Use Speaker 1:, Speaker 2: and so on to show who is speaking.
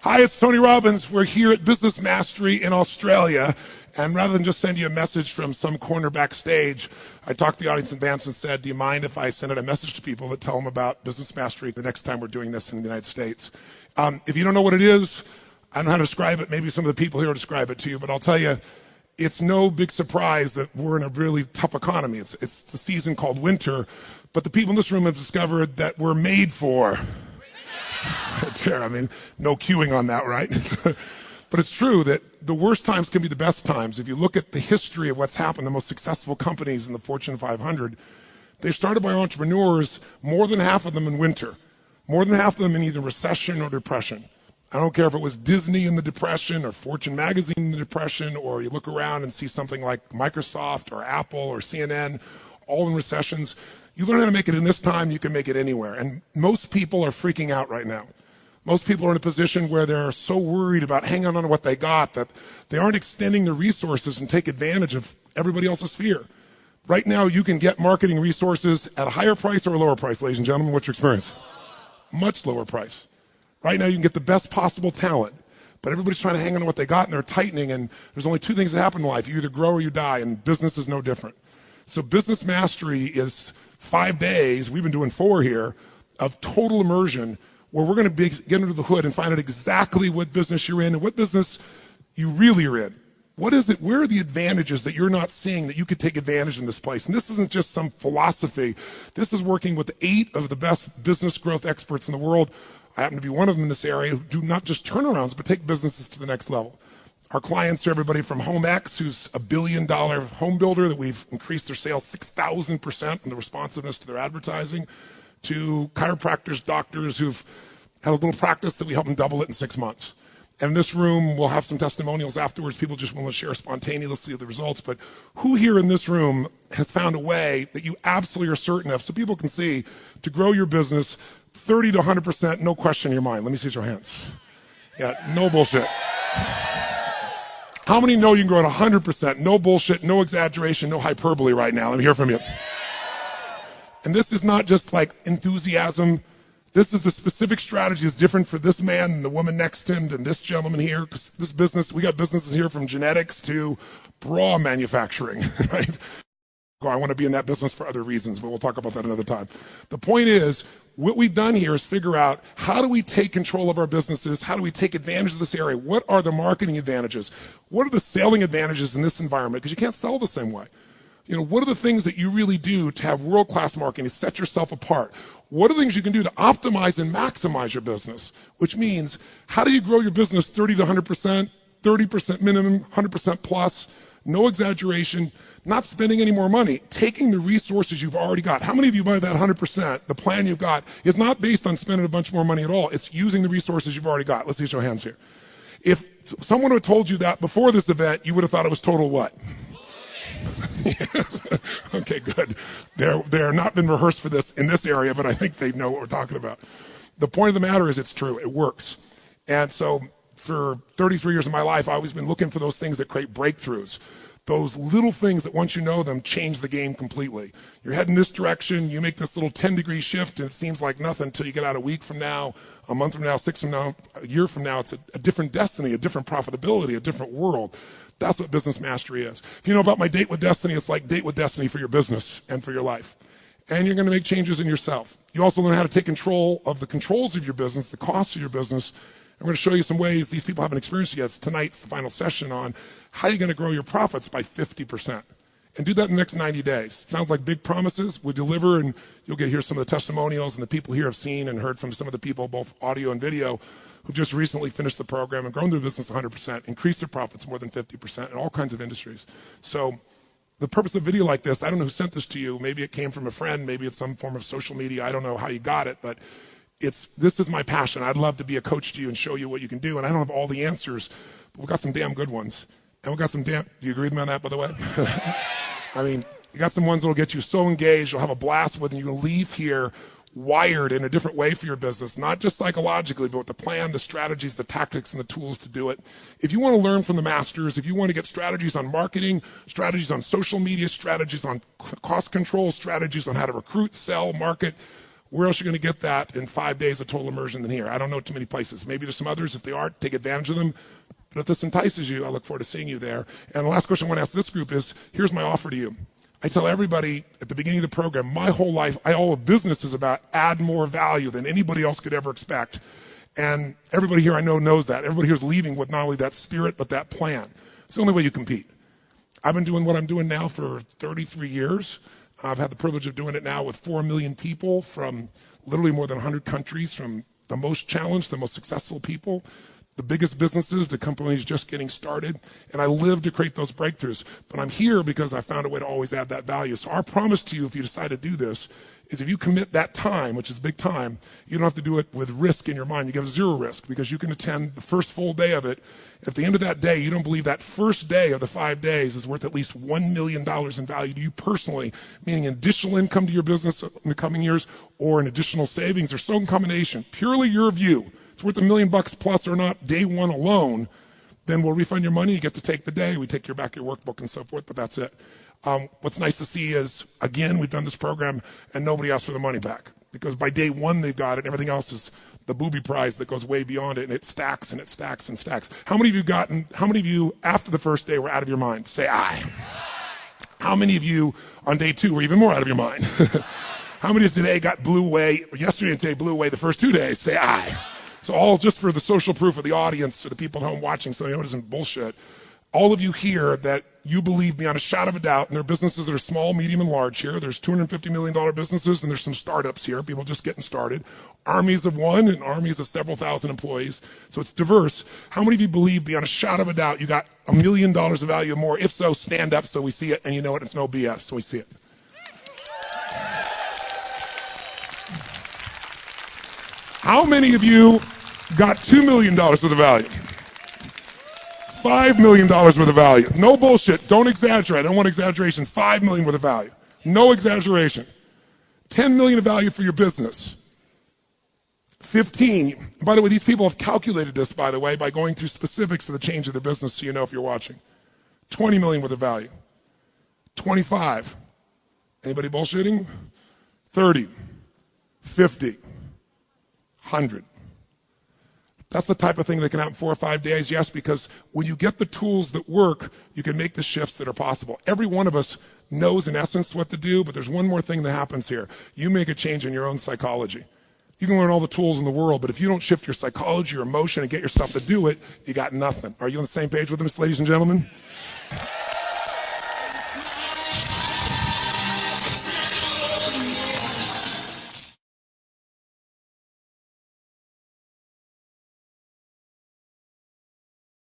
Speaker 1: Hi, it's Tony Robbins. We're here at Business Mastery in Australia. And rather than just send you a message from some corner backstage, I talked to the audience in advance and said, do you mind if I send out a message to people that tell them about Business Mastery the next time we're doing this in the United States? If you don't know what it is, I don't know how to describe it. Maybe some of the people here will describe it to you, but I'll tell you, it's no big surprise that we're in a really tough economy. It's the season called winter, but the people in this room have discovered that we're made for. I mean, no queuing on that, right? But it's true that the worst times can be the best times. If you look at the history of what's happened, the most successful companies in the Fortune 500, they started by entrepreneurs, more than half of them in winter, more than half of them in either recession or depression. I don't care if it was Disney in the Depression or Fortune magazine in the Depression, or you look around and see something like Microsoft or Apple or CNN, all in recessions. You learn how to make it in this time, you can make it anywhere. And most people are freaking out right now. Most people are in a position where they're so worried about hanging on to what they got that they aren't extending their resources and take advantage of everybody else's fear. Right now, you can get marketing resources at a higher price or a lower price, ladies and gentlemen. What's your experience? Much lower price. Right now, you can get the best possible talent, but everybody's trying to hang on to what they got, and they're tightening, and there's only two things that happen in life. You either grow or you die, and business is no different. So Business Mastery is 5 days, we've been doing 4 here, of total immersion, where we're going to get under the hood and find out exactly what business you're in and what business you really are in. What is it? Where are the advantages that you're not seeing that you could take advantage in this place? And this isn't just some philosophy. This is working with 8 of the best business growth experts in the world. I happen to be one of them in this area who do not just turnarounds, but take businesses to the next level. Our clients are everybody from HomeX, who's a $1 billion home builder that we've increased their sales 6,000% in the responsiveness to their advertising, to chiropractors, doctors who've had a little practice that we help them double it in 6 months. And in this room, we'll have some testimonials afterwards. People just want to share spontaneously the results. But who here in this room has found a way that you absolutely are certain of, so people can see, to grow your business 30 to 100%, no question in your mind? Let me see your hands. Yeah, no bullshit. How many know you can grow at 100%? No bullshit, no exaggeration, no hyperbole right now. Let me hear from you. And this is not just like enthusiasm. This is the specific strategy that's different for this man and the woman next to him than this gentleman here. Because this business, we got businesses here from genetics to bra manufacturing, right? I want to be in that business for other reasons, but we'll talk about that another time. The point is, what we've done here is figure out, how do we take control of our businesses? How do we take advantage of this area? What are the marketing advantages? What are the selling advantages in this environment? Because you can't sell the same way. You know, what are the things that you really do to have world-class marketing, to set yourself apart? What are the things you can do to optimize and maximize your business? Which means, how do you grow your business 30 to 100%, 30% minimum, 100% plus, no exaggeration, not spending any more money, taking the resources you've already got. How many of you by that 100%, the plan you've got, is not based on spending a bunch more money at all? It's using the resources you've already got. Let's see your hands here. If someone had told you that before this event, you would have thought it was total what? Okay, good. They're not been rehearsed for this in this area, but I think they know what we're talking about. The point of the matter is, it's true. It works. And so for 33 years of my life, I've always been looking for those things that create breakthroughs. Those little things that once you know them, change the game completely. You're heading this direction, you make this little 10-degree shift, and it seems like nothing until you get out a week from now, a month from now, 6 from now, a year from now. It's a different destiny, a different profitability, a different world. That's what Business Mastery is. If you know about my Date with Destiny, it's like Date with Destiny for your business and for your life. And you're going to make changes in yourself. You also learn how to take control of the controls of your business, the costs of your business. I'm going to show you some ways these people haven't experienced yet. Tonight's the final session on how you're going to grow your profits by 50%. And do that in the next 90 days. Sounds like big promises. We deliver, and you'll get to hear some of the testimonials, and the people here have seen and heard from some of the people, both audio and video, who've just recently finished the program and grown their business 100%, increased their profits more than 50% in all kinds of industries. So the purpose of a video like this, I don't know who sent this to you. Maybe it came from a friend. Maybe it's some form of social media. I don't know how you got it, but this is my passion. I'd love to be a coach to you and show you what you can do. And I don't have all the answers, but we've got some damn good ones. And we've got some do you agree with me on that, by the way? I mean, you got some ones that'll get you so engaged, you'll have a blast with, and you'll leave here wired in a different way for your business, not just psychologically, but with the plan, the strategies, the tactics, and the tools to do it. If you want to learn from the masters, if you want to get strategies on marketing, strategies on social media, strategies on cost control, strategies on how to recruit, sell, market, Where else are you going to get that in 5 days of total immersion than here? I don't know too many places. Maybe there's some others. If they are, take advantage of them. But if this entices you, I look forward to seeing you there. And the last question I want to ask this group is, here's my offer to you. I tell everybody at the beginning of the program, my whole life, all of business is about add more value than anybody else could ever expect. And everybody here I know knows that. Everybody here is leaving with not only that spirit, but that plan. It's the only way you compete. I've been doing what I'm doing now for 33 years. I've had the privilege of doing it now with 4 million people from literally more than 100 countries, from the most challenged, the most successful people, the biggest businesses, the companies just getting started. And I live to create those breakthroughs. But I'm here because I found a way to always add that value. So our promise to you, if you decide to do this, is if you commit that time, which is big time, you don't have to do it with risk in your mind. You give zero risk because you can attend the first full day of it. At the end of that day, you don't believe that first day of the 5 days is worth at least $1 million in value to you personally, meaning additional income to your business in the coming years or an additional savings or some combination. Purely your view. It's worth $1 million plus or not day one alone. Then we'll refund your money. You get to take the day. We take back your workbook and so forth, but that's it. What's nice to see is, again, we've done this program and nobody asked for the money back because by day one they've got it. And everything else is the booby prize that goes way beyond it, and it stacks and it stacks and stacks. How many of you after the first day were out of your mind? Say aye. How many of you on day 2 were even more out of your mind? How many of today blew away, or yesterday and today blew away the first 2 days? Say aye. So all just for the social proof of the audience, or the people at home watching, so they know it isn't bullshit. All of you here that you believe beyond a shadow of a doubt, and there are businesses that are small, medium, and large here. There's $250 million businesses, and there's some startups here, people just getting started. Armies of one and armies of several thousand employees. So it's diverse. How many of you believe beyond a shadow of a doubt you got $1 million of value or more? If so, stand up so we see it, and you know it, it's no BS, so we see it. How many of you got $2 million worth of value? $5 million worth of value. No bullshit. Don't exaggerate. I don't want exaggeration. $5 million worth of value. No exaggeration. $10 million of value for your business. 15. By the way, these people have calculated this, by the way, by going through specifics of the change of their business so you know if you're watching. 20 million worth of value. 25. Anybody bullshitting? 30. 50. 100. That's the type of thing that can happen in 4 or 5 days, yes, because when you get the tools that work, you can make the shifts that are possible. Every one of us knows in essence what to do, but there's one more thing that happens here. You make a change in your own psychology. You can learn all the tools in the world, but if you don't shift your psychology, your emotion, and get yourself to do it, you got nothing. Are you on the same page with us, ladies and gentlemen?